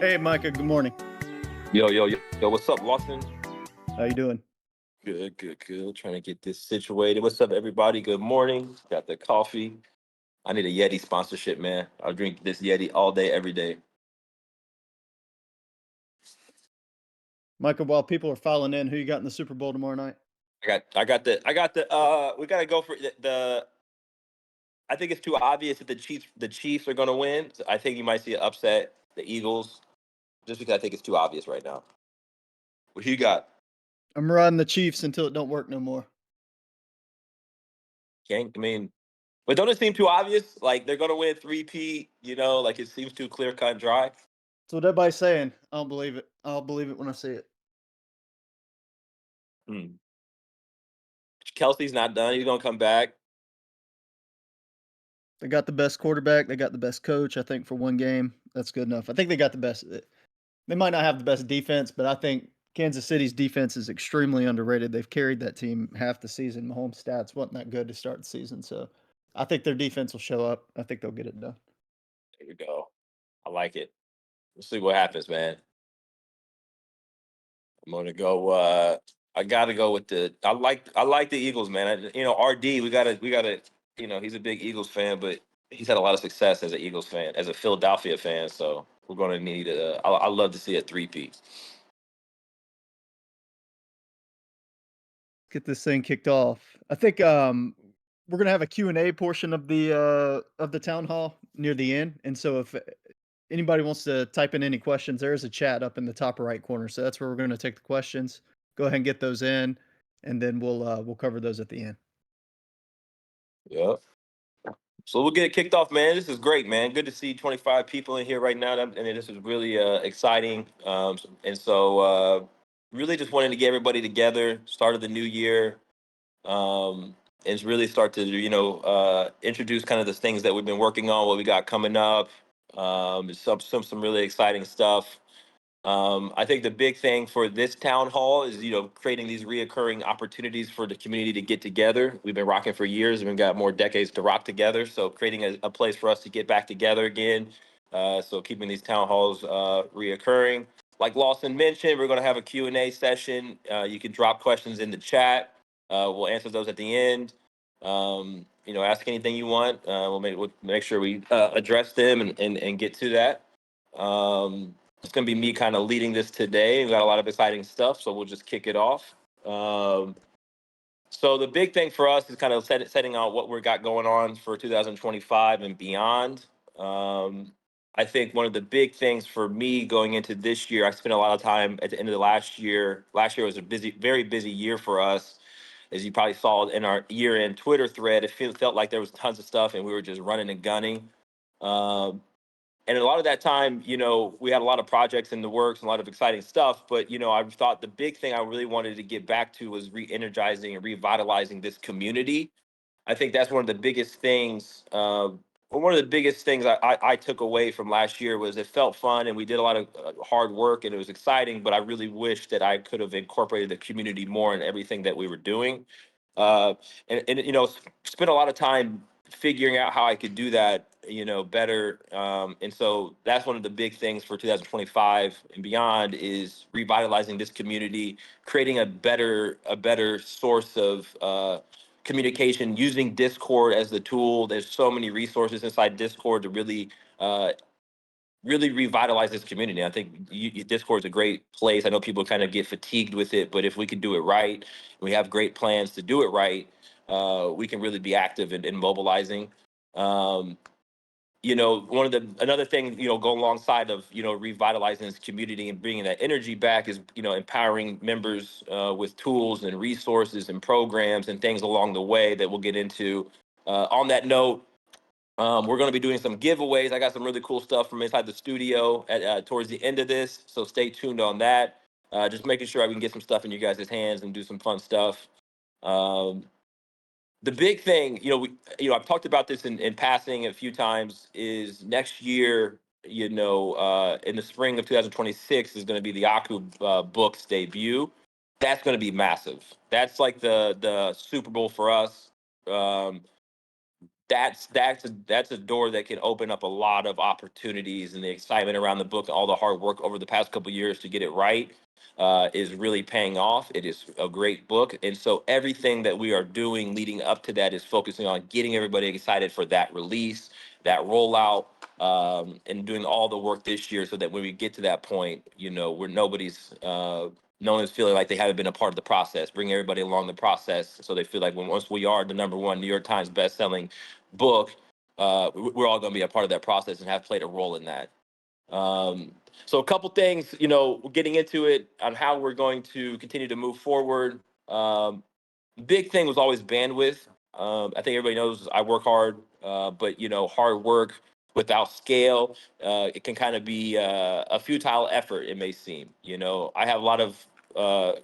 Hey, Micah. Good morning. Yo, what's up, Lawson? How you doing? Good. Trying to get this situated. What's up, everybody? Good morning. Got the coffee. I need a Yeti sponsorship, man. I'll drink this Yeti all day, every day. Micah, while people are filing in, who you got in the Super Bowl tomorrow night? We gotta go for the. I think it's too obvious that the Chiefs are gonna win. So I think you might see an upset, the Eagles, just because I think it's too obvious right now. What you got? I'm riding the Chiefs until it don't work no more. Can't. I mean, but don't it seem too obvious? Like they're gonna win three-peat. Like it seems too clear cut and dry. That's what everybody's saying. I don't believe it. I'll believe it when I see it. Hmm. Kelsey's not done. He's gonna come back. They got the best quarterback. They got the best coach. I think for one game, that's good enough. I think they got the best. They might not have the best defense, but I think Kansas City's defense is extremely underrated. They've carried that team half the season. Mahomes' stats wasn't that good to start the season, so I think their defense will show up. I think they'll get it done. There we go. I like it. We'll see what happens, man. I'm gonna go. I gotta go with the. I like the Eagles, man. RD. We gotta. He's a big Eagles fan, but he's had a lot of success as an Eagles fan, as a Philadelphia fan. So we're gonna need a. I love to see a three-peat. Get this thing kicked off. I think we're gonna have a Q&A portion of the town hall near the end, and so if anybody wants to type in any questions, there is a chat up in the top right corner. So that's where we're gonna take the questions. Go ahead and get those in, and then we'll cover those at the end. Yep. So we'll get it kicked off, man. This is great, man. Good to see 25 people in here right now. And this is really exciting. And so really just wanted to get everybody together, start of the new year, and really start to, introduce kind of the things that we've been working on, what we got coming up, some really exciting stuff. I think the big thing for this town hall is, creating these reoccurring opportunities for the community to get together. We've been rocking for years and we've got more decades to rock together. So creating a place for us to get back together again. So keeping these town halls reoccurring. Like Lawson mentioned, we're going to have a Q&A session. You can drop questions in the chat. We'll answer those at the end. Ask anything you want. We'll make sure we address them and get to that. It's going to be me kind of leading this today. We've got a lot of exciting stuff, so we'll just kick it off. So the big thing for us is kind of setting out what we've got going on for 2025 and beyond. I think one of the big things for me going into this year, I spent a lot of time at the end of the last year. Last year was a very busy year for us. As you probably saw in our year-end Twitter thread, it felt like there was tons of stuff and we were just running and gunning. And a lot of that time, we had a lot of projects in the works and a lot of exciting stuff. But, I thought the big thing I really wanted to get back to was re-energizing and revitalizing this community. I think that's one of the biggest things. One of the biggest things I took away from last year was it felt fun and we did a lot of hard work and it was exciting. But I really wish that I could have incorporated the community more in everything that we were doing. Uh, and spent a lot of time figuring out how I could do that, better. And so that's one of the big things for 2025 and beyond is revitalizing this community, creating a better source of communication, using Discord as the tool. There's so many resources inside Discord to uh, really revitalize this community. I think Discord is a great place. I know people kind of get fatigued with it, but if we can do it right, we have great plans to do it right. We can really be active and mobilizing. Um, another thing, go alongside of revitalizing this community and bringing that energy back is empowering members with tools and resources and programs and things along the way that we'll get into. On that note, we're going to be doing some giveaways. I got some really cool stuff from inside the studio towards the end of this, so stay tuned on that. Just making sure I can get some stuff in you guys' hands and do some fun stuff. Um, the big thing, I've talked about this in passing a few times, is next year, in the spring of 2026 is going to be the book's debut. That's going to be massive. That's like the Super Bowl for us. Um, that's a door that can open up a lot of opportunities, and the excitement around the book, all the hard work over the past couple years to get it right, is really paying off. It is a great book, and so everything that we are doing leading up to that is focusing on getting everybody excited for that release, that rollout, and doing all the work this year so that when we get to that point, where no one's feeling like they haven't been a part of the process. Bring everybody along the process so they feel like once we are the number one New York Times best-selling book, we're all going to be a part of that process and have played a role in that. So a couple things, getting into it on how we're going to continue to move forward. Big thing was always bandwidth. I think everybody knows I work hard, but hard work without scale, it can kind of be a futile effort. It may seem. I have a lot of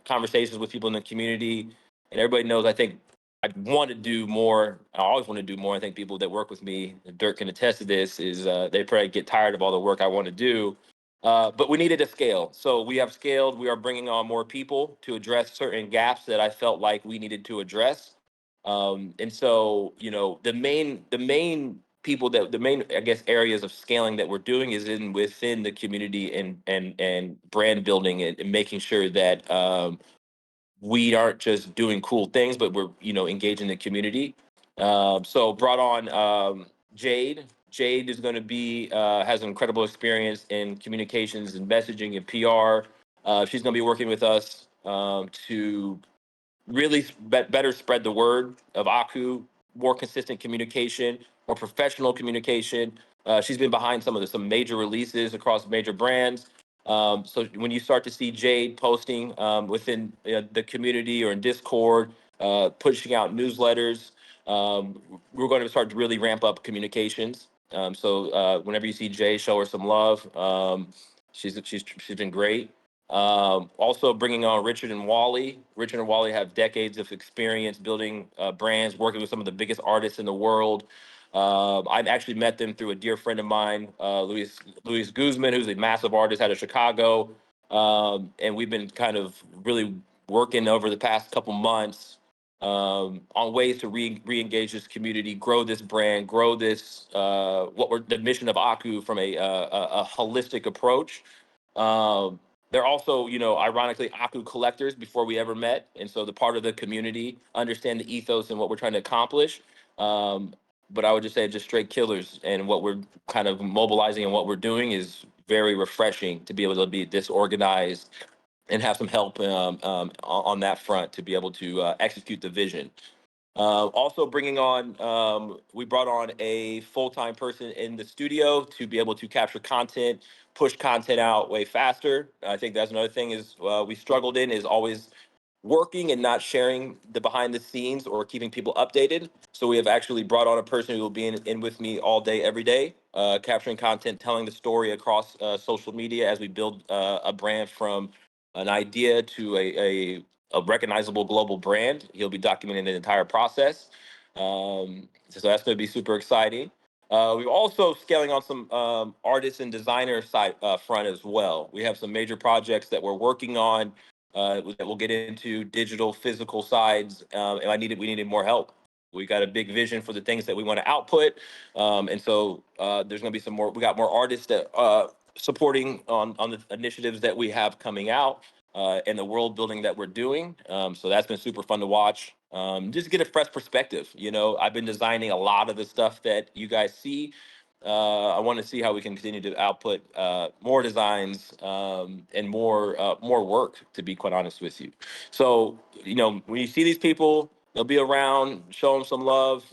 conversations with people in the community, and everybody knows. I think I want to do more. I always want to do more. I think people that work with me, Dirk can attest to this, is they probably get tired of all the work I want to do. But we needed a scale. So we have scaled. We are bringing on more people to address certain gaps that I felt like we needed to address. And so, the main people the main, I guess, areas of scaling that we're doing is within the community and brand building, and making sure that we aren't just doing cool things, but we're engaging the community. So brought on Jade. Jade is going to be has an incredible experience in communications and messaging and PR. She's going to be working with us to really better spread the word of Aku, more consistent communication, more professional communication. She's been behind some major releases across major brands. So when you start to see Jade posting within the community or in Discord, pushing out newsletters, we're going to start to really ramp up communications. So whenever you see Jade, show her some love. She's been great. Also bringing on Richard and Wally. Richard and Wally have decades of experience building brands, working with some of the biggest artists in the world. I've actually met them through a dear friend of mine, Luis Guzman, who's a massive artist out of Chicago. And we've been kind of really working over the past couple months on ways to re-engage this community, grow this brand, grow this the mission of Aku from a holistic approach. Um, they're also, ironically, Aku collectors before we ever met. And so the part of the community understand the ethos and what we're trying to accomplish. Um, but I would just say just straight killers. And what we're kind of mobilizing and what we're doing is very refreshing to be able to be disorganized and have some help on that front to be able to execute the vision. Also bringing on, we brought on a full-time person in the studio to be able to capture content, push content out way faster. I think that's another thing is we struggled in is always working and not sharing the behind the scenes or keeping people updated. So we have actually brought on a person who will be in with me all day, every day, capturing content, telling the story across social media as we build a brand from an idea to a recognizable global brand. He'll be documenting the entire process. So that's going to be super exciting. We're also scaling on some artists and designer side front as well. We have some major projects that we're working on that we'll get into, digital, physical sides, and we needed more help. We got a big vision for the things that we want to output, and so there's going to be some more. We got more artists that supporting on the initiatives that we have coming out and the world building that we're doing. So that's been super fun to watch. Just get a fresh perspective. I've been designing a lot of the stuff that you guys see. I want to see how we can continue to output more designs and more work. To be quite honest with you, so when you see these people, they'll be around. Show them some love.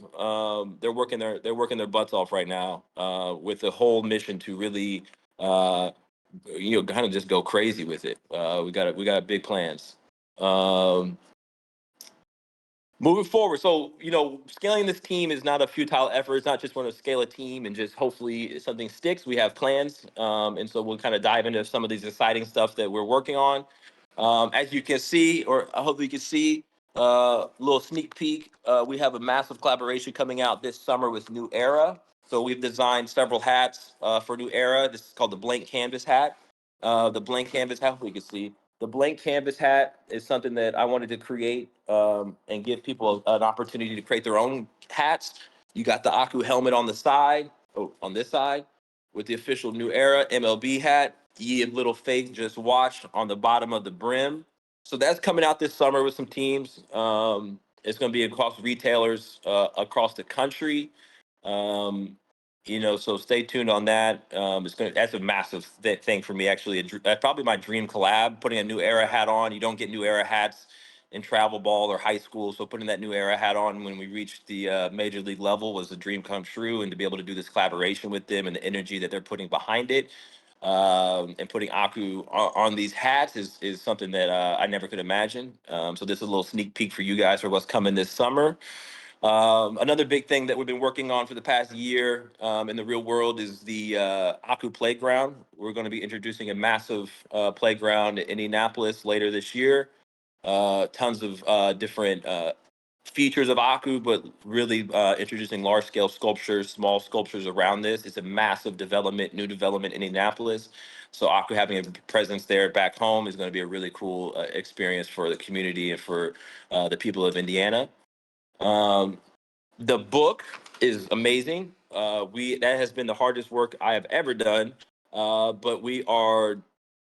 They're working their butts off right now with the whole mission to really kind of just go crazy with it. We got big plans. Um, Moving forward, so scaling this team is not a futile effort. It's not just want to scale a team and just hopefully something sticks. We have plans, and so we'll kind of dive into some of these exciting stuff that we're working on. As you can see, or I hope you can see, a little sneak peek. We have a massive collaboration coming out this summer with New Era. So we've designed several hats for New Era. This is called the Blank Canvas hat. The Blank Canvas hat, we can see. The blank canvas hat is something that I wanted to create and give people an opportunity to create their own hats. You got the Aku helmet on the side, oh, on this side, with the official New Era MLB hat. Ye of Little Faith Just Watch on the bottom of the brim. So that's coming out this summer with some teams. It's going to be across retailers across the country. Um, so stay tuned on that. That's a massive thing for me. Actually, that's probably my dream collab. Putting a New Era hat on. You don't get New Era hats in travel ball or high school. So putting that New Era hat on when we reached the major league level was a dream come true, and to be able to do this collaboration with them and the energy that they're putting behind it, and putting Aku on these hats is something that I never could imagine. So this is a little sneak peek for you guys for what's coming this summer. Another big thing that we've been working on for the past year in the real world is the Aku Playground. We're going to be introducing a massive playground in Indianapolis later this year. Tons of different features of Aku, but really introducing large scale sculptures, small sculptures around this. It's a massive development, new development in Indianapolis. So Aku having a presence there back home is going to be a really cool experience for the community and for the people of Indiana. Um, the book is amazing. We That has been the hardest work I have ever done. But we are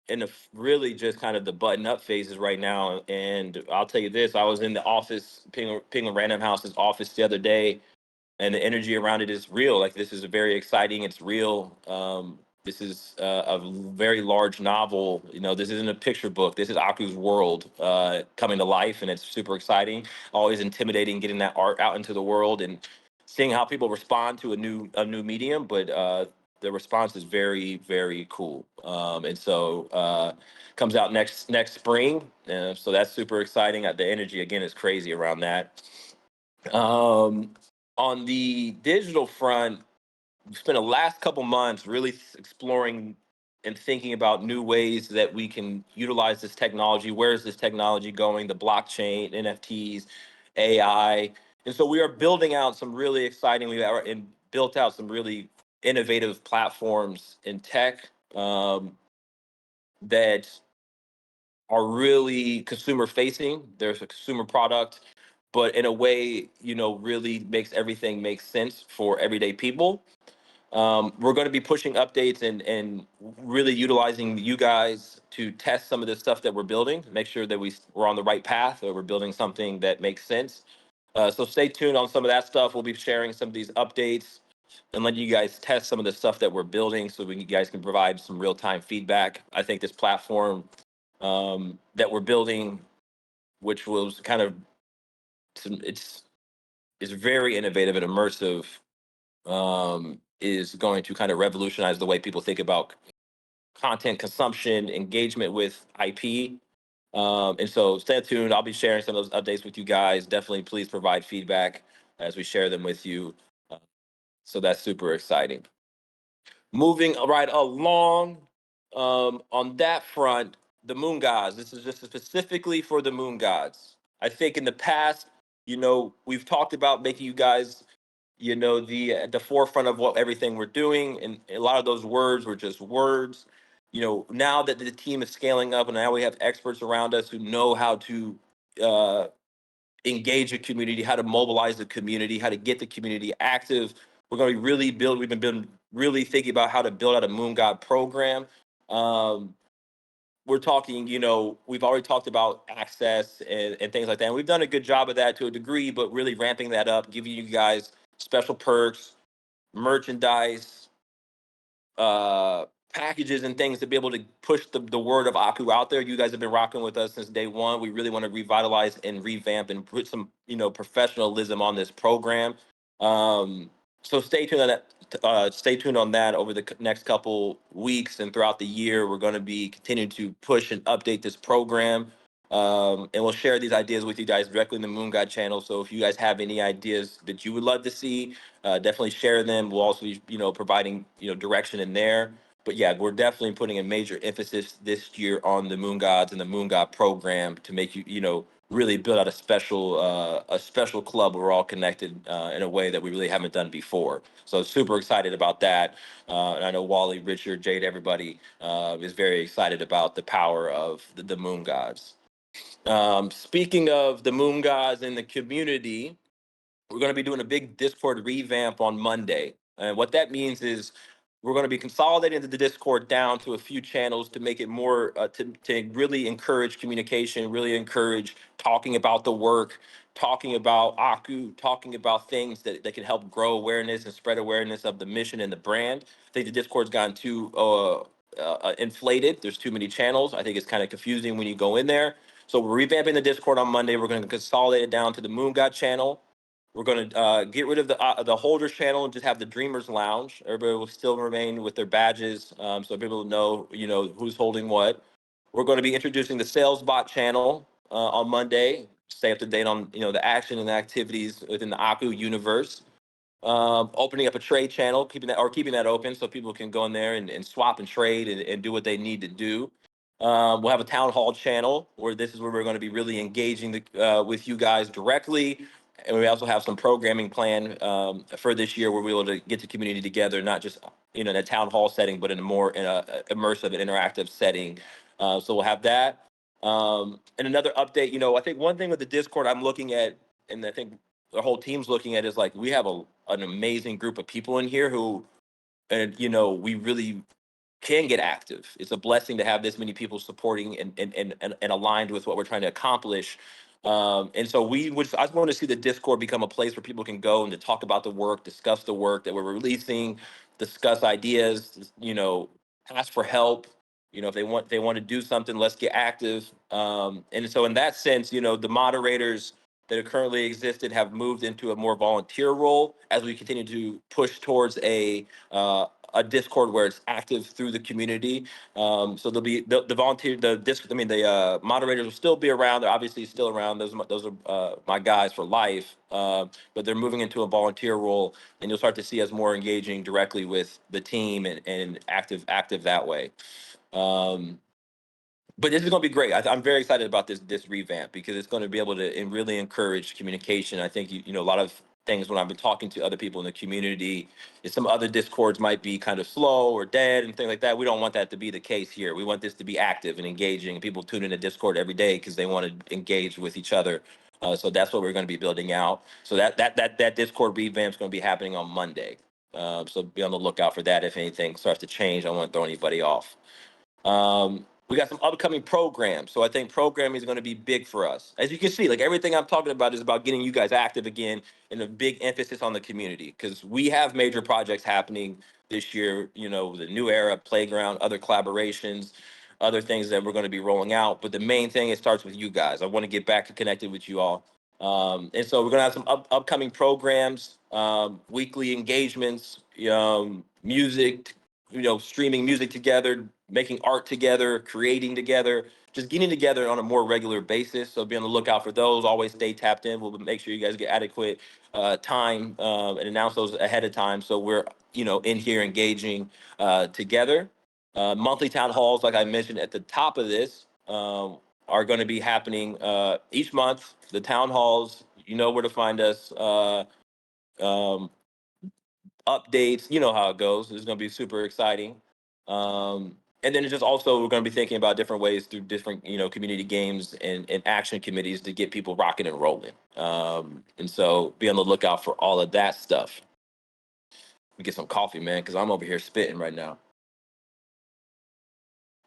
in a really just kind of the button up phases right now. And I'll tell you this: I was in the office, ping Random House's office the other day, and the energy around it is real. Like, this is a very exciting. It's real. This is a very large novel. This isn't a picture book. This is Aku's world coming to life, and it's super exciting. Always intimidating getting that art out into the world and seeing how people respond to a new medium. But the response is very, very cool. And so comes out next spring. So that's super exciting. The energy again is crazy around that. Um, on the digital front, we spent the last couple months really exploring and thinking about new ways that we can utilize this technology. Where is this technology going? The blockchain, NFTs, AI. And so we are building out some really exciting, and built out some really innovative platforms in tech that are really consumer facing. There's a consumer product, but in a way, really makes everything make sense for everyday people. We're going to be pushing updates and really utilizing you guys to test some of the stuff that we're building, make sure that we're on the right path, or we're building something that makes sense. So stay tuned on some of that stuff. We'll be sharing some of these updates and letting you guys test some of the stuff that we're building, so you guys can provide some real time feedback. I think this platform that we're building, which was kind of it's very innovative and immersive, is going to kind of revolutionize the way people think about content consumption, engagement with IP. And so stay tuned. I'll be sharing some of those updates with you guys. Definitely, please provide feedback as we share them with you. Uh, so that's super exciting. Moving right along, on that front, the Moon Gods. This is just specifically for the Moon Gods. I think in the past, we've talked about making you guys, the at the forefront of what everything we're doing, and a lot of those words were just words. Now that the team is scaling up, and now we have experts around us who know how to uh, engage a community, how to mobilize the community, how to get the community active. We're going to really build. We've been really thinking about how to build out a Moon God program. Um, we're talking, we've already talked about access and things like that. And we've done a good job of that to a degree, but really ramping that up, giving you guys special perks, merchandise, uh, packages and things to be able to push the word of Aku out there. You guys have been rocking with us since day one. We really want to revitalize and revamp and put some, professionalism on this program. So stay tuned on that. Stay tuned on that over the next couple weeks and throughout the year. We're going to be continuing to push and update this program. And we'll share these ideas with you guys directly in the Moon God channel. So if you guys have any ideas that you would love to see, definitely share them. We'll also be, providing, direction in there. But yeah, we're definitely putting a major emphasis this year on the Moon Gods and the Moon God program to make you, really build out a special club where we're all connected in a way that we really haven't done before. So super excited about that. And I know Wally, Richard, Jade, everybody is very excited about the power of the Moon Gods. Speaking of the Moon Gods in the community, we're going to be doing a big Discord revamp on Monday. And what that means is we're going to be consolidating the Discord down to a few channels to make it more, to really encourage communication, really encourage talking about the work, talking about Aku, talking about things that can help grow awareness and spread awareness of the mission and the brand. I think the Discord's gotten too inflated. There's too many channels. I think it's kind of confusing when you go in there. So we're revamping the Discord on Monday. We're going to consolidate it down to the Moon God channel. We're going to get rid of the holders channel and just have the Dreamers Lounge. Everybody will still remain with their badges, so people know, who's holding what. We're going to be introducing the Sales Bot channel on Monday. Stay up to date on the action and the activities within the Aku universe. Opening up a trade channel, keeping that open so people can go in there and swap and trade and do what they need to do. We'll have a town hall channel where this is where we're going to be really engaging with you guys directly. And we also have some programming plan for this year where we're able to get the community together, not just in a town hall setting, but in a more immersive and interactive setting. So we'll have that. And another update, I think one thing with the Discord I'm looking at, and I think the whole team's looking at, is like we have an amazing group of people in here who, and we really can get active. It's a blessing to have this many people supporting and aligned with what we're trying to accomplish. And so I just want to see the Discord become a place where people can go and to talk about the work, discuss the work that we're releasing, discuss ideas, ask for help. If they want to do something, let's get active. And so in that sense, the moderators that are currently existed have moved into a more volunteer role as we continue to push towards a Discord where it's active through the community. So there'll be the volunteer, the moderators will still be around. They're obviously still around. Those are my guys for life. But they're moving into a volunteer role, and you'll start to see us more engaging directly with the team and active that way. But this is going to be great. I'm very excited about this revamp because it's going to be able to really encourage communication. I think a lot of things when I've been talking to other people in the community, is some other discords might be kind of slow or dead and things like that. We don't want that to be the case here. We want this to be active and engaging. People tune into Discord every day because they want to engage with each other. So that's what we're going to be building out. So that Discord revamp is going to be happening on Monday. So be on the lookout for that. If anything starts to change, I don't want to throw anybody off. We got some upcoming programs. So I think programming is going to be big for us. As you can see, like everything I'm talking about is about getting you guys active again and a big emphasis on the community because we have major projects happening this year, the New Era, Playground, other collaborations, other things that we're going to be rolling out. But the main thing, it starts with you guys. I want to get back and connected with you all. And so we're going to have some upcoming programs, weekly engagements, music, streaming music together, making art together, creating together, just getting together on a more regular basis. So be on the lookout for those. Always stay tapped in. We'll make sure you guys get adequate time and announce those ahead of time. So we're, in here engaging together. Monthly town halls, like I mentioned at the top of this, are going to be happening each month. The town halls, you know where to find us. Um, Updates, you know how it goes. It's going to be super exciting. And then it's just also we're going to be thinking about different ways through different, community games and action committees to get people rocking and rolling. And so be on the lookout for all of that stuff. Let me get some coffee, man, because I'm over here spitting right now.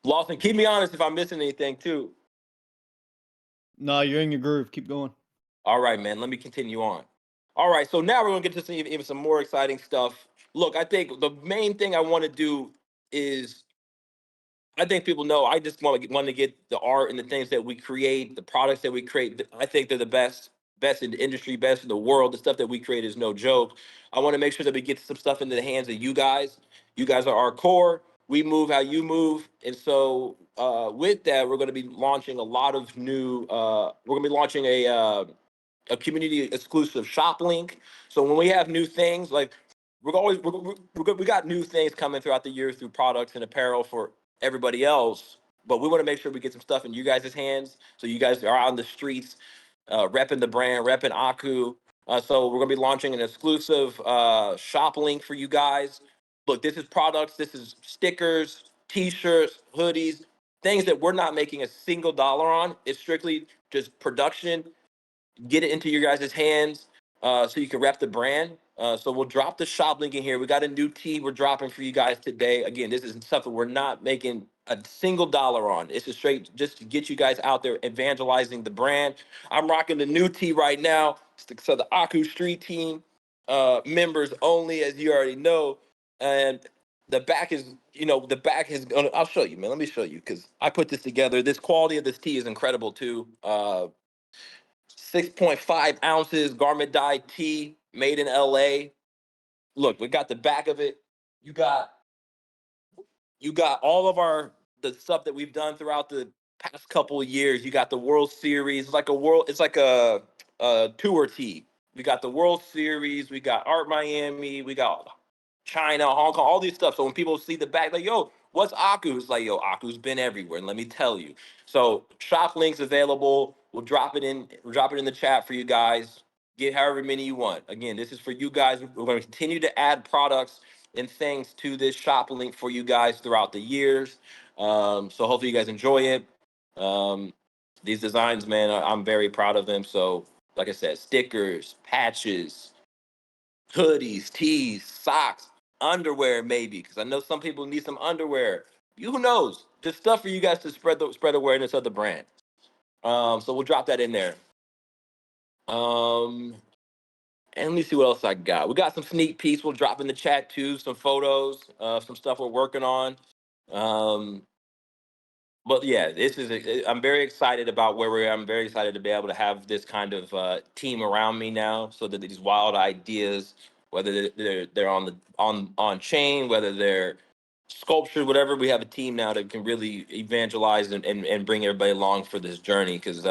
Lawson, keep me honest if I'm missing anything too. No, you're in your groove. Keep going. All right, man. Let me continue on. All right, so now we're gonna get to even some more exciting stuff. Look, I think the main thing I want to do is I think people know I just want to get the art and the things that we create, the products that we create. I think they're the best in the industry, best in the world. The stuff that we create is no joke. I want to make sure that we get some stuff into the hands of you guys. You guys are our core. We move how you move, and so with that, we're going to be launching a lot of new. We're going to be launching a community exclusive shop link. So when we have new things, like we got new things coming throughout the year through products and apparel for everybody else, but we want to make sure we get some stuff in you guys' hands so you guys are out on the streets repping the brand, repping Aku. So we're gonna be launching an exclusive shop link for you guys. Look, this is products, this is stickers, t-shirts, hoodies, things that we're not making a single dollar on. It's strictly just production. Get it into your guys' hands. so you can rep the brand. So we'll drop the shop link in here. We got a new tee we're dropping for you guys today. Again, this is something we're not making a single dollar on. It's just straight just to get you guys out there evangelizing the brand. I'm rocking the new tee right now. So the Aku Street Team members only, as you already know. And the back is, the back is gonna. I'll show you, man. Let me show you because I put this together. This quality of this tee is incredible too. 6.5 ounces garment dye tee made in LA. Look, we got the back of it. You got all of the stuff that we've done throughout the past couple of years. You got the World Series. It's like a tour tee. We got the World Series. We got Art Miami. We got China, Hong Kong, all these stuff. So when people see the back, like, yo, what's Aku? It's like, yo, Aku's been everywhere. And let me tell you. So shop links available. We'll drop it in. We'll drop it in the chat for you guys. Get however many you want. Again, this is for you guys. We're going to continue to add products and things to this shop link for you guys throughout the years. So hopefully you guys enjoy it. These designs, man, I'm very proud of them. So like I said, stickers, patches, hoodies, tees, socks, underwear, maybe, because I know some people need some underwear. Who knows? Just stuff for you guys to spread awareness of the brand. So we'll drop that in there. And let me see what else I got. We got some sneak peeks. We'll drop in the chat too. Some photos, some stuff we're working on. Um, but yeah, I'm very excited about where we're at. I'm very excited to be able to have this kind of team around me now, so that these wild ideas, whether they're on on chain, whether they're sculpture, whatever, we have a team now that can really evangelize and bring everybody along for this journey. Because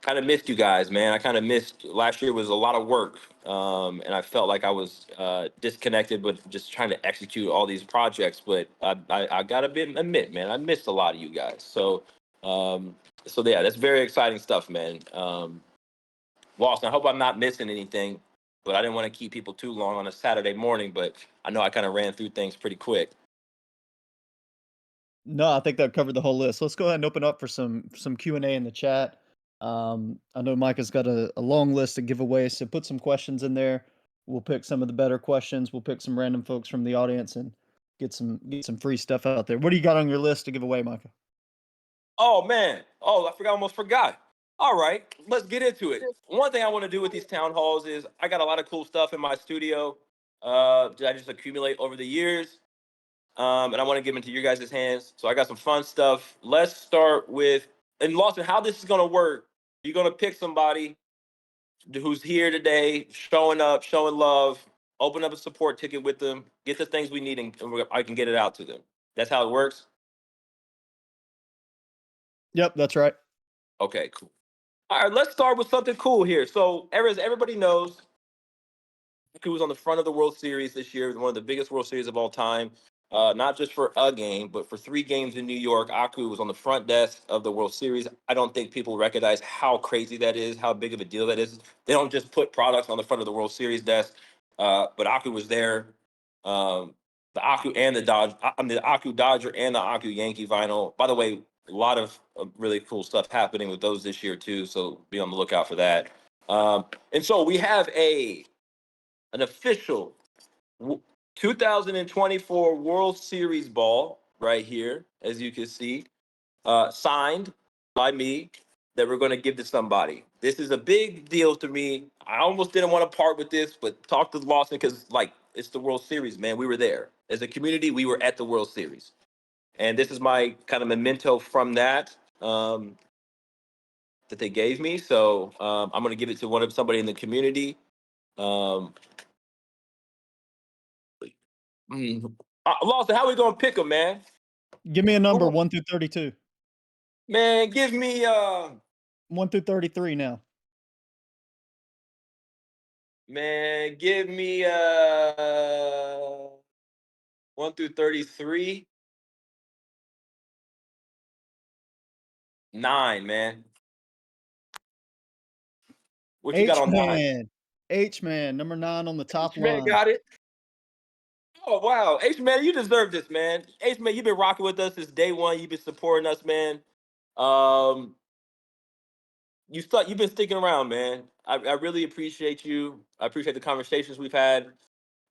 kind of missed you guys, man. I kind of missed last year. Was a lot of work, and I felt like I was disconnected with just trying to execute all these projects. But I gotta admit, man, I missed a lot of you guys. Um, so yeah, that's very exciting stuff, man. Lawson, I hope I'm not missing anything, but I didn't want to keep people too long on a Saturday morning. But I know I kind of ran through things pretty quick. No, I think that covered the whole list. Let's go ahead and open up for some Q&A in the chat. I know Micah's got a long list of giveaways, so put some questions in there. We'll pick some of the better questions. We'll pick some random folks from the audience and get some free stuff out there. What do you got on your list to give away, Micah? Oh man. Oh, almost forgot. All right, let's get into it. One thing I want to do with these town halls is I got a lot of cool stuff in my studio that I just accumulate over the years. And I want to give into your guys' hands. So I got some fun stuff. Let's start with, and Lawson, how this is gonna work. You're gonna pick somebody who's here today, showing up, showing love, open up a support ticket with them, get the things we need, and I can get it out to them. That's how it works. Yep, that's right. Okay, cool. All right, let's start with something cool here. So, as everybody knows, Aku was on the front of the World Series this year, one of the biggest World Series of all time. Not just for a game, but for 3 games in New York. Aku was on the front desk of the World Series. I don't think people recognize how crazy that is, how big of a deal that is. They don't just put products on the front of the World Series desk, but Aku was there. Um, the Aku and the Dodge, I mean, the Aku Dodger and the Aku Yankee vinyl. By the way, a lot of really cool stuff happening with those this year too. So be on the lookout for that. And so we have an official 2024 World Series ball right here, as you can see, signed by me, that we're going to give to somebody. This is a big deal to me. I almost didn't want to part with this, but talk to Lawson because, like, it's the World Series, man. We were there. As a community, we were at the World Series. And this is my kind of memento from that. That they gave me. So I'm going to give it to somebody in the community. Um, Lawson, how we gonna pick them, man? Give me a number 1 through 32. Man, give me 1 through 33 now. man, give me 1 through 33. 9, man. What you got on 9? H-Man. H-Man, number 9 on the top H-Man line. got it. Oh wow, H-Man, you deserve this, man. H-Man, you've been rocking with us since day one. You've been supporting us, man. Um, you've been sticking around, man. I really appreciate you. I appreciate the conversations we've had.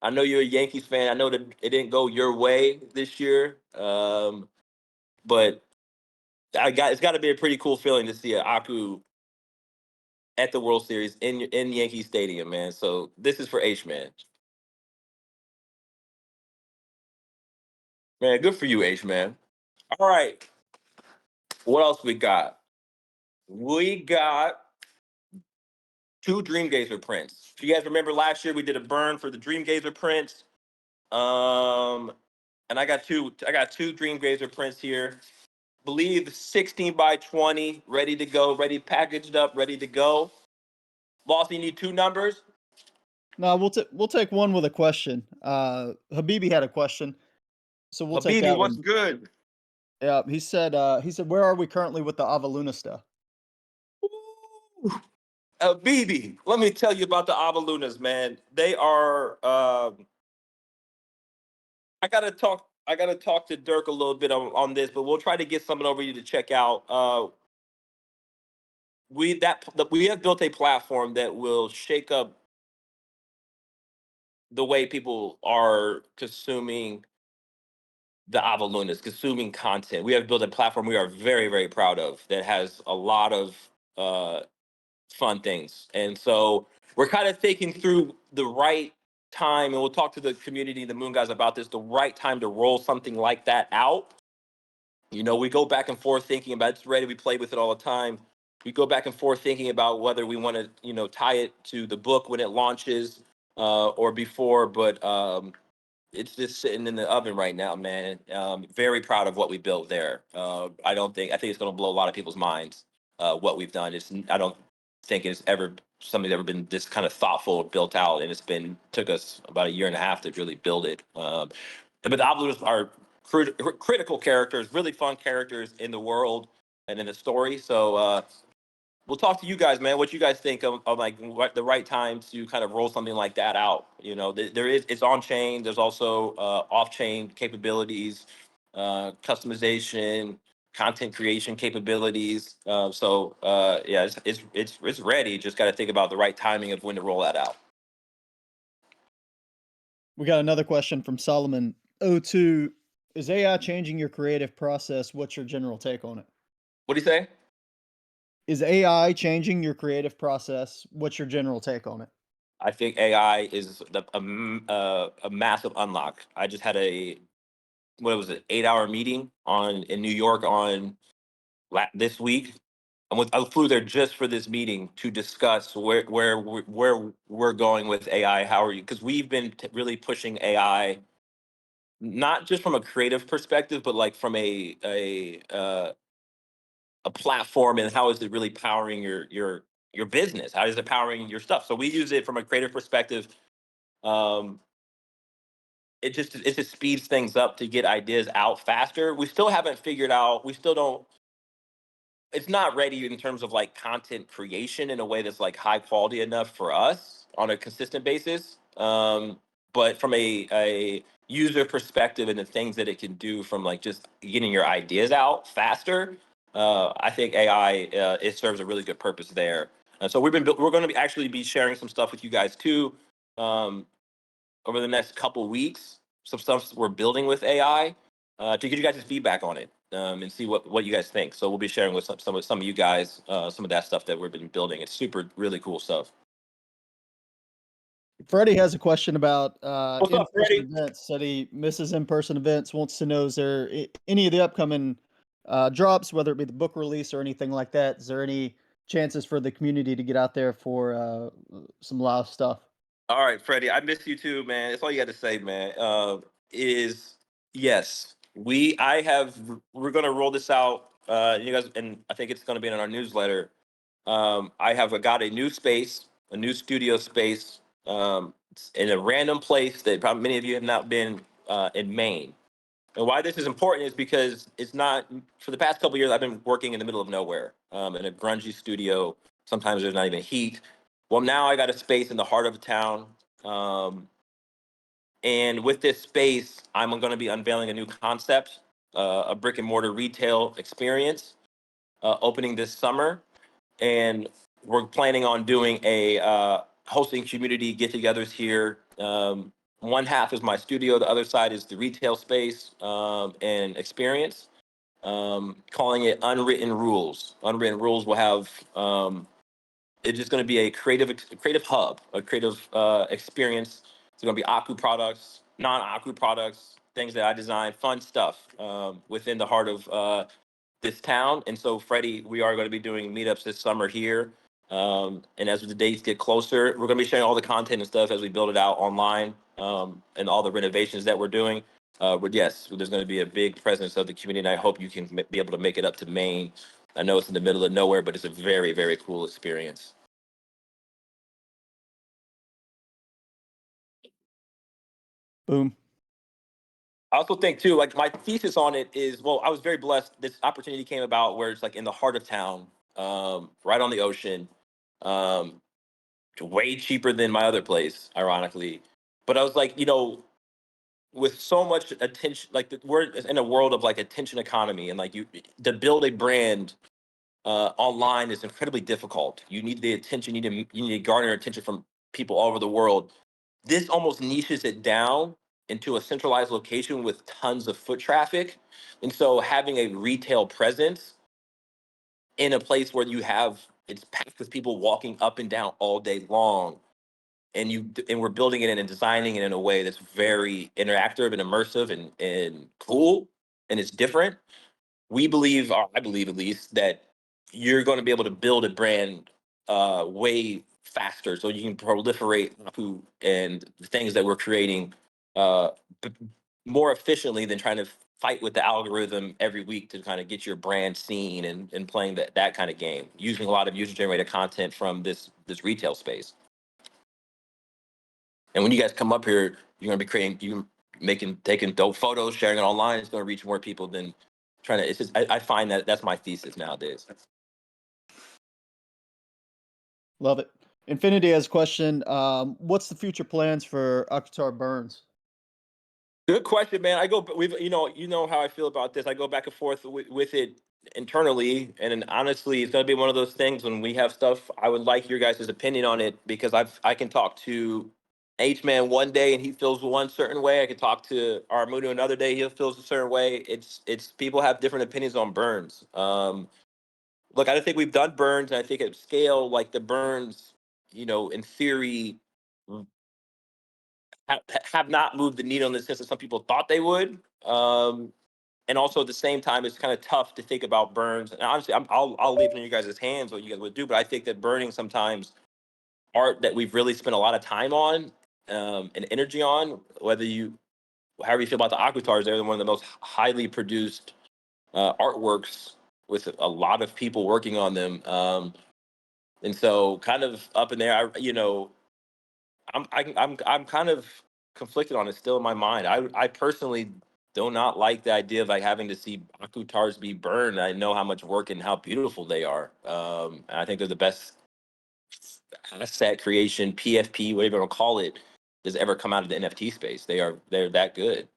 I know you're a Yankees fan. I know that it didn't go your way this year, but it's got to be a pretty cool feeling to see a Aku at the World Series in Yankee Stadium, man. So this is for H man. Man, good for you, H man. All right, what else we got? We got two Dreamgazer prints. If you guys remember last year, we did a burn for the Dreamgazer prints. Um, and I got two. I got two Dreamgazer prints here. Believe 16 by 20, ready to go, ready packaged up, ready to go. Lawson, you need two numbers. No, we'll take one with a question. Habibi had a question, so we'll take Habibi, that what's one. good? Yeah, he said, "Where are we currently with the Avaluna stuff?" Ooh, Habibi, let me tell you about the Avalunas, man. They are. I gotta talk to Dirk a little bit on this, but we'll try to get something over you to check out. We have built a platform that will shake up the way people are consuming the Avalunas, consuming content. We have built a platform we are very, very proud of that has a lot of uh, fun things. And so we're kind of thinking through the right time, and we'll talk to the community, the Moon guys about this, the right time to roll something like that out. You know, we go back and forth thinking about it's ready. We play with it all the time. We go back and forth thinking about whether we want to, tie it to the book when it launches or before. But it's just sitting in the oven right now, man. Very proud of what we built there. I think it's going to blow a lot of people's minds. What we've done I don't think it's ever something that's ever been this kind of thoughtful, built out, and took us about a year and a half to really build it. But the Obelisk are critical characters, really fun characters in the world and in the story. So we'll talk to you guys, man. What you guys think of like what the right time to kind of roll something like that out? It's on chain. There's also off chain capabilities, customization, content creation capabilities. Yeah, it's ready. Just got to think about the right timing of when to roll that out. We got another question from Solomon O2. Is AI changing your creative process? What's your general take on it? What do you say? Is AI changing your creative process? What's your general take on it? I think AI is a massive unlock. I just had what was it, 8 hour meeting in New York this week. I flew there just for this meeting to discuss where we're going with AI. How are you? Because we've been really pushing AI, not just from a creative perspective, but like from a platform, and how is it really powering your business? How is it powering your stuff? So we use it from a creative perspective. Um, it just speeds things up to get ideas out faster. We still haven't figured out. We still don't. It's not ready in terms of like content creation in a way that's like high quality enough for us on a consistent basis. But from a user perspective and the things that it can do from like just getting your ideas out faster, I think AI it serves a really good purpose there. And so we're going to actually be sharing some stuff with you guys too. Um, Over the next couple weeks, some stuff we're building with AI to get you guys' feedback on it and see what you guys think. So we'll be sharing with some of you guys some of that stuff that we've been building. It's super really cool stuff. Freddie has a question about What's up, in-person Freddie? events. Said he misses in-person events. Wants to know is there any of the upcoming drops, whether it be the book release or anything like that. Is there any chances for the community to get out there for some live stuff? All right, Freddie, I miss you too, man. That's all you got to say, man. Is yes, we're gonna roll this out. You guys, and I think it's gonna be in our newsletter. I have got a new space, a new studio space, in a random place that probably many of you have not been in Maine. And why this is important is because it's not for the past couple of years I've been working in the middle of nowhere in a grungy studio. Sometimes there's not even heat. Well, now I got a space in the heart of town, um, and with this space, I'm going to be unveiling a new concept, a brick and mortar retail experience, opening this summer. and we're planning on doing a hosting community get-togethers here. One half is my studio, the other side is the retail space and experience. Calling it Unwritten Rules. Unwritten Rules will have it's just going to be a creative hub, a creative experience. It's going to be Aku products, non-Aku products, things that I design, fun stuff within the heart of this town. And so, Freddie, we are going to be doing meetups this summer here. And as the dates get closer, we're going to be sharing all the content and stuff as we build it out online and all the renovations that we're doing. But yes, there's going to be a big presence of the community, and I hope you can be able to make it up to Maine. I know it's in the middle of nowhere, but it's a very, very cool experience. Boom. I also think too, like my thesis on it is, well, I was very blessed. This opportunity came about where it's like in the heart of town, right on the ocean, um, way cheaper than my other place, ironically. But I was like, with so much attention, like we're in a world of like attention economy, and like you to build a brand online is incredibly difficult. You need the attention, you need to garner attention from people all over the world. This almost niches it down into a centralized location with tons of foot traffic. And so having a retail presence in a place where it's packed with people walking up and down all day long, and we're building it and designing it in a way that's very interactive and immersive and cool, and it's different. We believe, or I believe at least, that you're going to be able to build a brand way faster, so you can proliferate Hapu and the things that we're creating uh, b- more efficiently than trying to fight with the algorithm every week to kind of get your brand seen and playing that kind of game, using a lot of user generated content from this retail space. And when you guys come up here, you're going to be taking dope photos, sharing it online. It's going to reach more people than trying to. It's just I find that that's my thesis nowadays. Love it. Infinity has a question. What's the future plans for Akutar Burns? Good question, man. We've how I feel about this. I go back and forth with it internally, and then honestly, it's gonna be one of those things when we have stuff. I would like your guys' opinion on it because I can talk to H Man one day and he feels one certain way. I can talk to Armudu another day, he feels a certain way. It's people have different opinions on Burns. Look, I don't think we've done Burns, and I think at scale, like the Burns, in theory, have not moved the needle in the sense that some people thought they would. And also at the same time, it's kind of tough to think about burns. And honestly, I'll leave it in you guys' hands what you guys would do. But I think that burning sometimes art that we've really spent a lot of time on and energy on, however you feel about the Akutars, they're one of the most highly produced artworks with a lot of people working on them. And so kind of up in there, I'm kind of conflicted on it still in my mind. I personally do not like the idea of like having to see Akutars be burned. I know how much work and how beautiful they are. And I think they're the best asset creation, PFP, whatever you want to call it, that's ever come out of the NFT space. They're that good.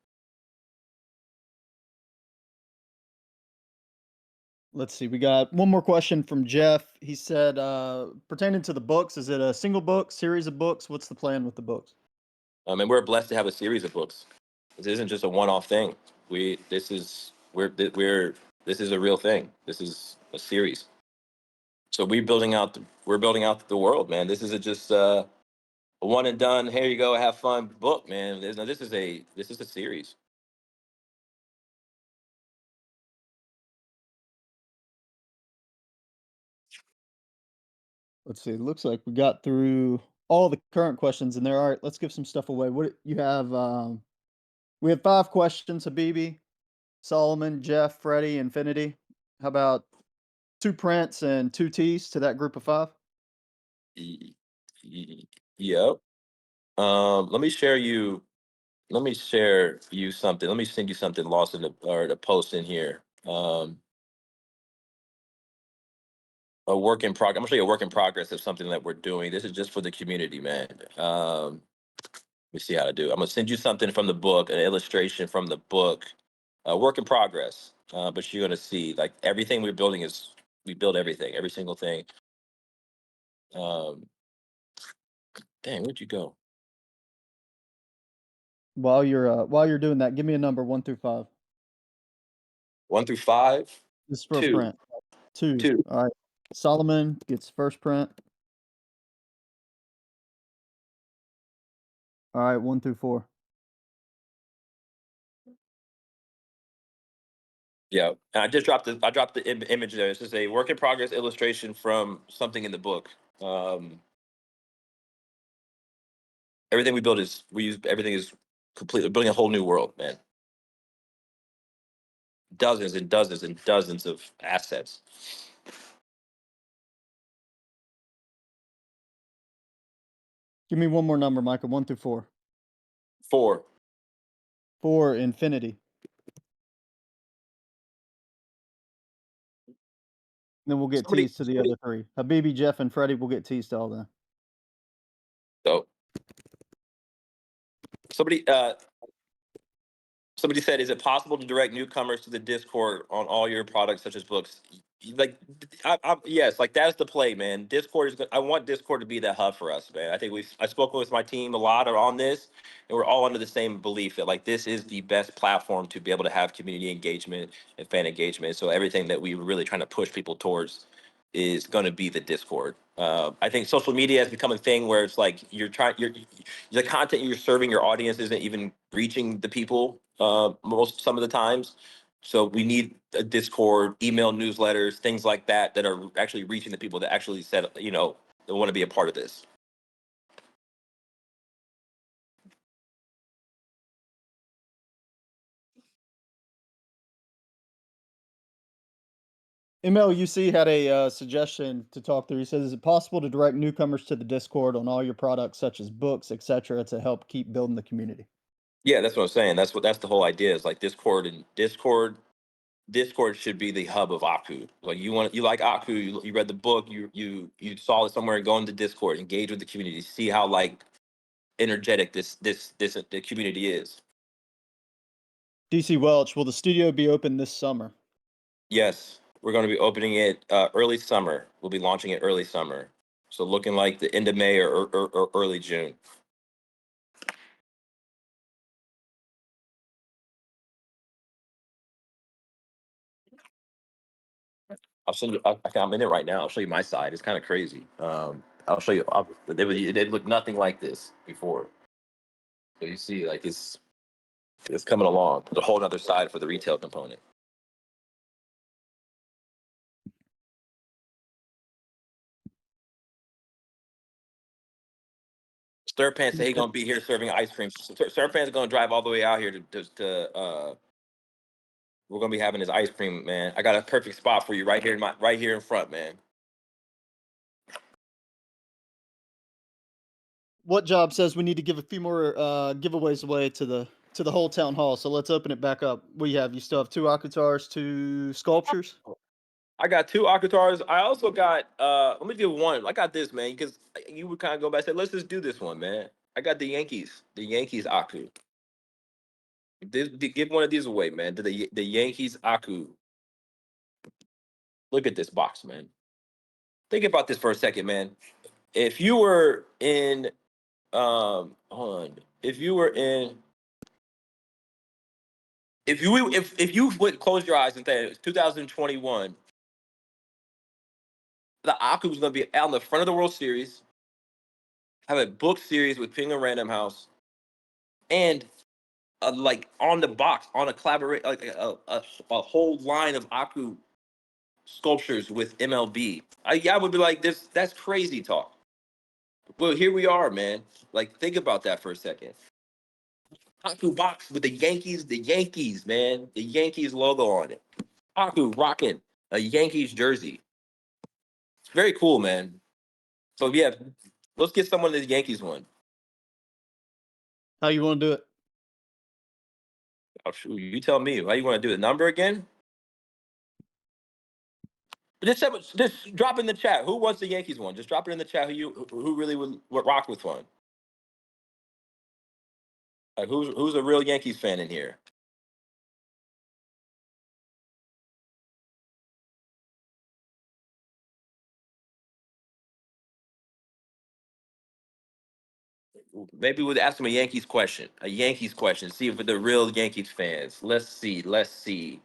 Let's see. We got one more question from Jeff. He said, pertaining to the books, is it a single book, series of books? What's the plan with the books? And we're blessed to have a series of books. This isn't just a one-off thing. This is a real thing. This is a series. So we're building out the world, man. This isn't just a one and done. Here you go, have fun book, man. This is a series. Let's see. It looks like we got through all the current questions in there. All right, let's give some stuff away. What you have? We have 5 questions. Habibi, Solomon, Jeff, Freddie, Infinity. How about 2 Prints and 2 T's to that group of 5? Y- Yep. Let me share you. Let me share you something. Let me send you something, Lawson, or the post in here. A work in progress. I'm gonna show you a work in progress of something that we're doing. This is just for the community, man. Let me see how to do. I'm gonna send you something from the book, an illustration from the book, work in progress. But you're gonna see like everything we're building we build everything, every single thing. Um, dang, where'd you go? While you're doing that, give me a number 1 through 5. 1 through 5. This is first Two, print. 2. two. Alright. Solomon gets first print. Alright, 1 through 4. Yeah, and I dropped the image there. It's just a work in progress illustration from something in the book. Um, everything we build is we use everything is completely building a whole new world, man. Dozens and dozens and dozens of assets. Give me one more number, Micah, 1 through 4. 4. 4, infinity. Then we'll get Somebody, teased to the other 3. Habibi, Jeff, and Freddie will get teased to all that. so somebody, somebody said, "Is it possible to direct newcomers to the Discord on all your products, such as books?" Like, yes, like that's the play, man. Discord is. I want Discord to be the hub for us, man. I think I spoke with my team a lot on this, and we're all under the same belief that like this is the best platform to be able to have community engagement and fan engagement. So everything that we were really trying to push people towards is going to be the Discord. I think social media has become a thing where it's like the content you're serving your audience isn't even reaching the people some of the times. So we need a Discord, email newsletters, things like that that are actually reaching the people that actually said, they want to be a part of this. MLUC had a suggestion to talk through. He says, "Is it possible to direct newcomers to the Discord on all your products, such as books, etc., to help keep building the community?" Yeah, that's what I'm saying. That's the whole idea is like Discord should be the hub of Aku. Like you like Aku, you read the book, you saw it somewhere, go into Discord, engage with the community, see how like energetic this the community is. DC Welch, will the studio be open this summer? Yes, we're going to be opening it early summer. We'll be launching it early summer. So looking like the end of May or early June. I'll send you. I'm in it right now. I'll show you my side. It's kind of crazy. I'll show you. They look nothing like this before. So you see, like it's coming along. There's a whole other side for the retail component. Stir Pants said he's gonna be here serving ice cream. Stir Pants is gonna drive all the way out here to we're gonna be having his ice cream, man. I got a perfect spot for you right here in front, man. What job says we need to give a few more giveaways away to the whole town hall? So let's open it back up. We have you still have 2 Akutars, 2 sculptures. I got 2 Akutars. I also got let me give one. I got this, man, because you would kind of go back and say, let's just do this one, man. I got the Yankees Aku. Give one of these away, man. The Yankees Aku. Look at this box, man. Think about this for a second, man. If you were in hold on. If you were in if you would close your eyes and say it's 2021, the Aku was gonna be out in the front of the World Series, have a book series with Penguin Random House, and like on the box, on a collaborate, like a whole line of Aku sculptures with MLB. I would be like, this. That's crazy talk. Well, here we are, man. Like, think about that for a second. Aku box with the Yankees, man, the Yankees logo on it. Aku rocking a Yankees jersey. It's very cool, man. So yeah, let's get someone this Yankees one. How you want to do it? Oh, shoot, you tell me. Why you want to do the number again? Just drop in the chat. Who wants the Yankees one? Just drop it in the chat. Who really would rock with one? Like who's a real Yankees fan in here? Maybe we'll ask them a Yankees question. A Yankees question. See if they're real Yankees fans. Let's see. Let's see.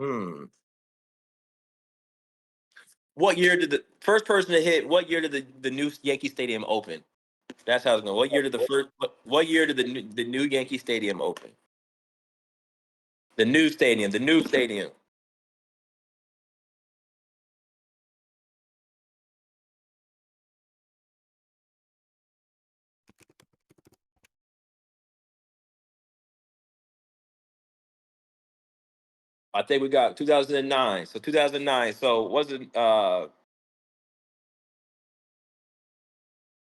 Hmm. What year did the first person to hit? What year did the new Yankee Stadium open? That's how it's going. What year did the first? What year did the new Yankee Stadium open? The new stadium. The new stadium. I think we got 2009. So 2009. So wasn't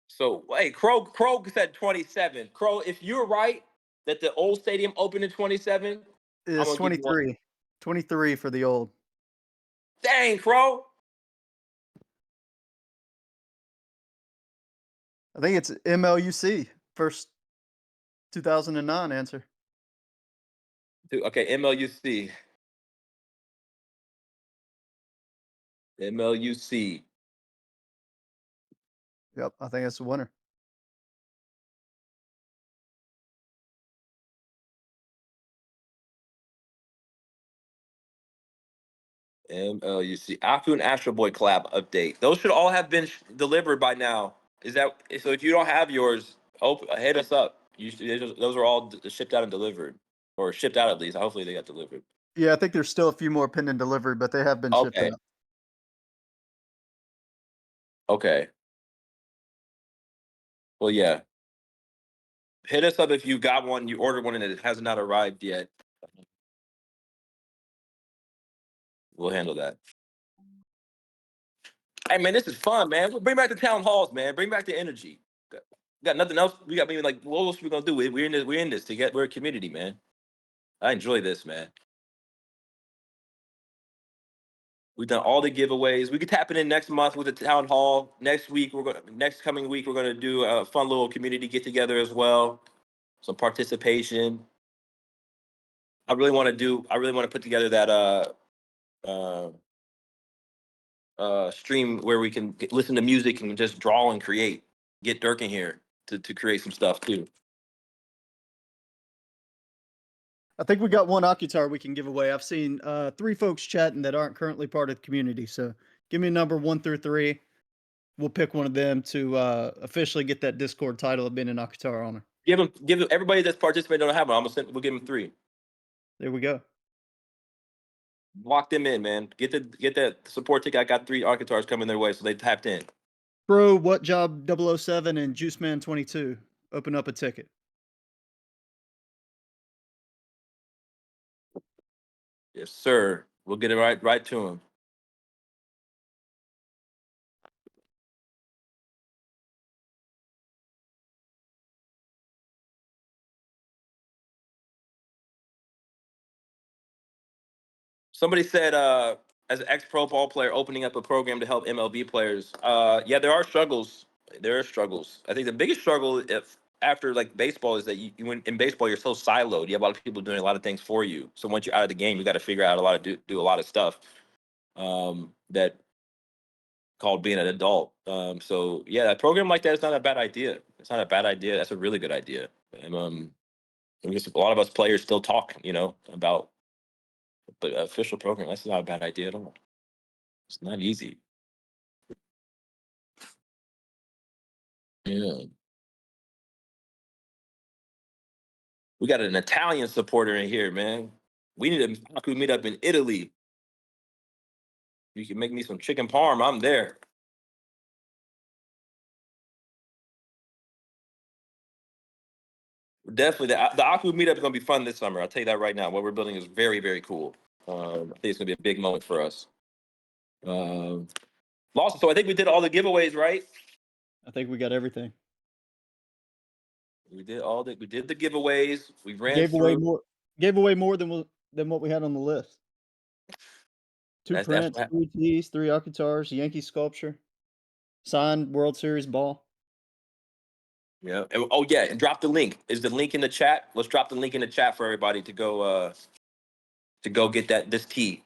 so hey Crow said 27. Crow, if you're right that the old stadium opened in 27, I'm It's gonna give you one. 23. 23 for the old. Dang, Crow. I think it's MLUC, first 2009 answer. Okay, MLUC. MLUC. Yep, I think that's the winner. MLUC. Aku and Astro Boy collab update. Those should all have been delivered by now. Is that so? If you don't have yours, hit us up. Those are all shipped out and delivered, or shipped out at least. Hopefully, they got delivered. Yeah, I think there's still a few more pending delivery, but they have been shipped Okay. out. Okay. Well, yeah. Hit us up if you got one. You ordered one and it has not arrived yet. We'll handle that. Hey man, this is fun, man. Bring back the town halls, man. Bring back the energy. Got nothing else. We got maybe like what else we gonna do? We're in this. We're in this to get. We're a community, man. I enjoy this, man. We've done all the giveaways. We could tap it in next month with the town hall. Next week, next coming week, we're gonna do a fun little community get together as well. Some participation. I really want to do. I really want to put together that uh stream where we can listen to music and just draw and create. Get Dirk in here to create some stuff too. I think we got one Akutar we can give away. I've seen 3 folks chatting that aren't currently part of the community. So give me a number 1 through 3. We'll pick one of them to officially get that Discord title of being an Akutar owner. Give them everybody that's participating don't have one. We'll give them 3. There we go. Lock them in, man. Get that support ticket. I got 3 Akutars coming their way, so they tapped in. Bro, What Job 007 and Juice Man 22. Open up a ticket. Yes, sir. We'll get it right to him. Somebody said, as an ex-pro ball player, opening up a program to help MLB players. Yeah, there are struggles. There are struggles. I think the biggest struggle, if after like baseball, is that in baseball you're so siloed. You have a lot of people doing a lot of things for you. So once you're out of the game, you got to figure out do a lot of stuff. That called being an adult. So yeah, a program like that is not a bad idea. It's not a bad idea. That's a really good idea. And I guess a lot of us players still talk, about the official program. That's not a bad idea at all. It's not easy. Yeah. We got an Italian supporter in here, man. We need a Aku meet up in Italy. You can make me some chicken parm. I'm there. Definitely, the Aku meetup is going to be fun this summer. I'll tell you that right now. What we're building is very, very cool. I think it's going to be a big moment for us. Lawson, so I think we did all the giveaways, right? I think we got everything. We did the giveaways. We ran Gave away through. more. Gave away more than what we had on the list. 2 That's prints, 3 tees, 3 Akutars, Yankee sculpture, signed World Series ball. Yeah. Oh yeah, and drop the link. Is the link in the chat? Let's drop the link in the chat for everybody to go get this tee.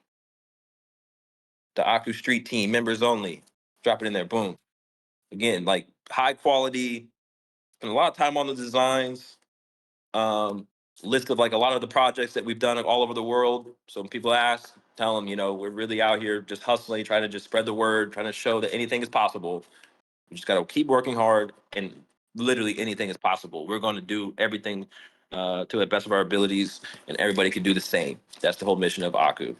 the Aku Street Team, members only. Drop it in there. Boom. Again, like high quality. Spend a lot of time on the designs. Um, List of like a lot of the projects that we've done all over the world. So when people ask, tell them, we're really out here just hustling, trying to just spread the word, trying to show that anything is possible. We just got to keep working hard, and literally anything is possible. We're going to do everything to the best of our abilities, and everybody can do the same. That's the whole mission of Aku.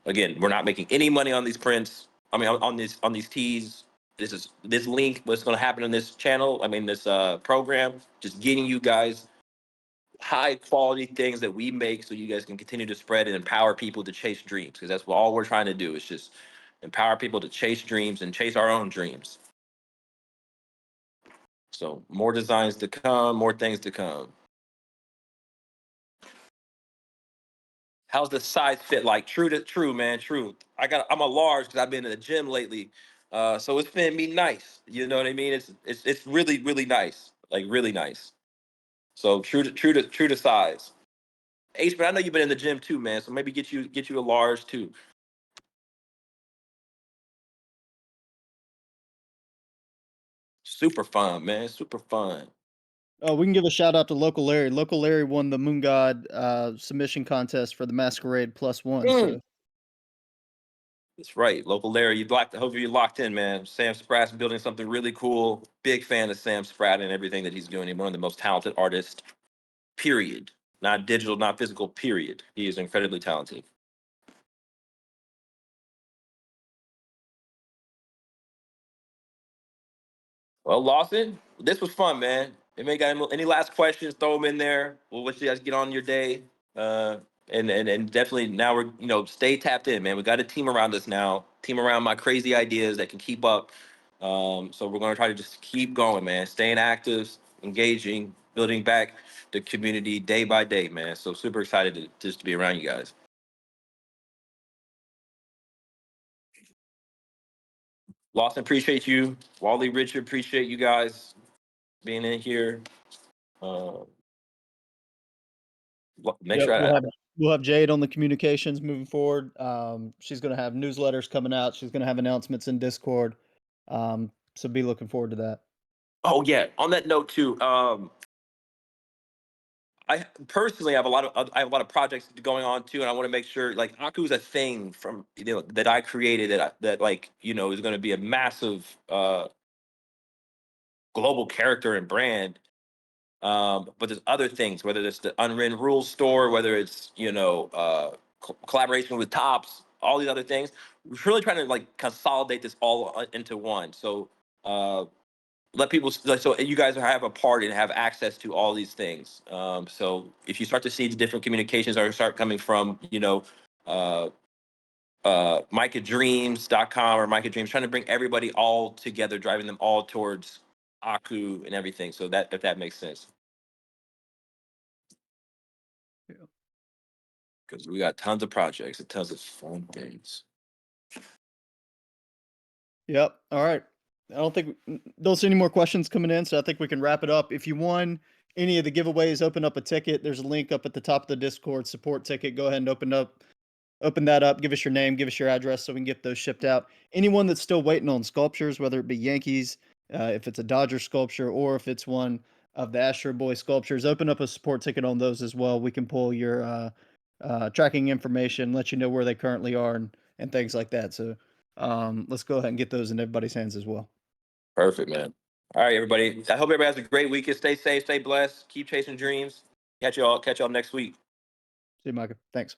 Again, we're not making any money on these prints. I mean, on these tees. This link. What's going to happen in this channel? I mean, this program. Just getting you guys high quality things that we make, so you guys can continue to spread and empower people to chase dreams. Because that's what all we're trying to do is just empower people to chase dreams and chase our own dreams. So more designs to come, more things to come. How's the size fit like? True, man. True. I'm a large because I've been in the gym lately. So it's fitting me nice. You know what I mean? It's really, really nice. Like really nice. So true to size. Ace, but I know you've been in the gym too, man. So maybe get you a large too. Super fun, man. Super fun. Oh, we can give a shout out to Local Larry. Local Larry won the Moon God submission contest for the Masquerade +1. Mm. So That's right. Local Larry, hope you're locked in, man. Sam Spratt's building something really cool. Big fan of Sam Spratt and everything that he's doing. He's one of the most talented artists, period. Not digital, not physical, period. He is incredibly talented. Well, Lawson, this was fun, man. If you got any last questions, throw them in there. We'll let you guys get on your day. Uh, and definitely now we're stay tapped in, man. We got a team around us now. Team around my crazy ideas that can keep up. So we're gonna try to just keep going, man. Staying active, engaging, building back the community day by day, man. So super excited just to be around you guys. Lawson, appreciate you. Wally, Richard, appreciate you guys being in here. Uh, Make yep, sure I we'll have Jade on the communications moving forward. She's gonna have newsletters coming out. She's gonna have announcements in Discord. So be looking forward to that. Oh yeah. On that note too, I personally have I have a lot of projects going on too, and I want to make sure like Aku's a thing from that I created that like is going to be a massive global character and brand. But there's other things, whether it's the Unwritten Rules store, whether it's collaboration with Tops, all these other things. We're really trying to like consolidate this all into one. So. Let people so you guys have a part and have access to all these things. So if you start to see the different communications are start coming from uh, MicahDreams.com or Micah Dreams, trying to bring everybody all together, driving them all towards Aku and everything. So that if that makes sense, Yeah. because we got tons of projects and tons of fun things. Yep. All right. Don't see any more questions coming in, so I think we can wrap it up. If you won any of the giveaways, open up a ticket. There's a link up at the top of the Discord support ticket. Go ahead and open that up. Give us your name, give us your address, so we can get those shipped out. Anyone that's still waiting on sculptures, whether it be Yankees, if it's a Dodger sculpture, or if it's one of the Astro Boy sculptures, open up a support ticket on those as well. We can pull your tracking information, let you know where they currently are, and things like that. So let's go ahead and get those in everybody's hands as well. Perfect, man. All right, everybody. I hope everybody has a great weekend. Stay safe, stay blessed, keep chasing dreams. Catch y'all next week. See you, Micah. Thanks.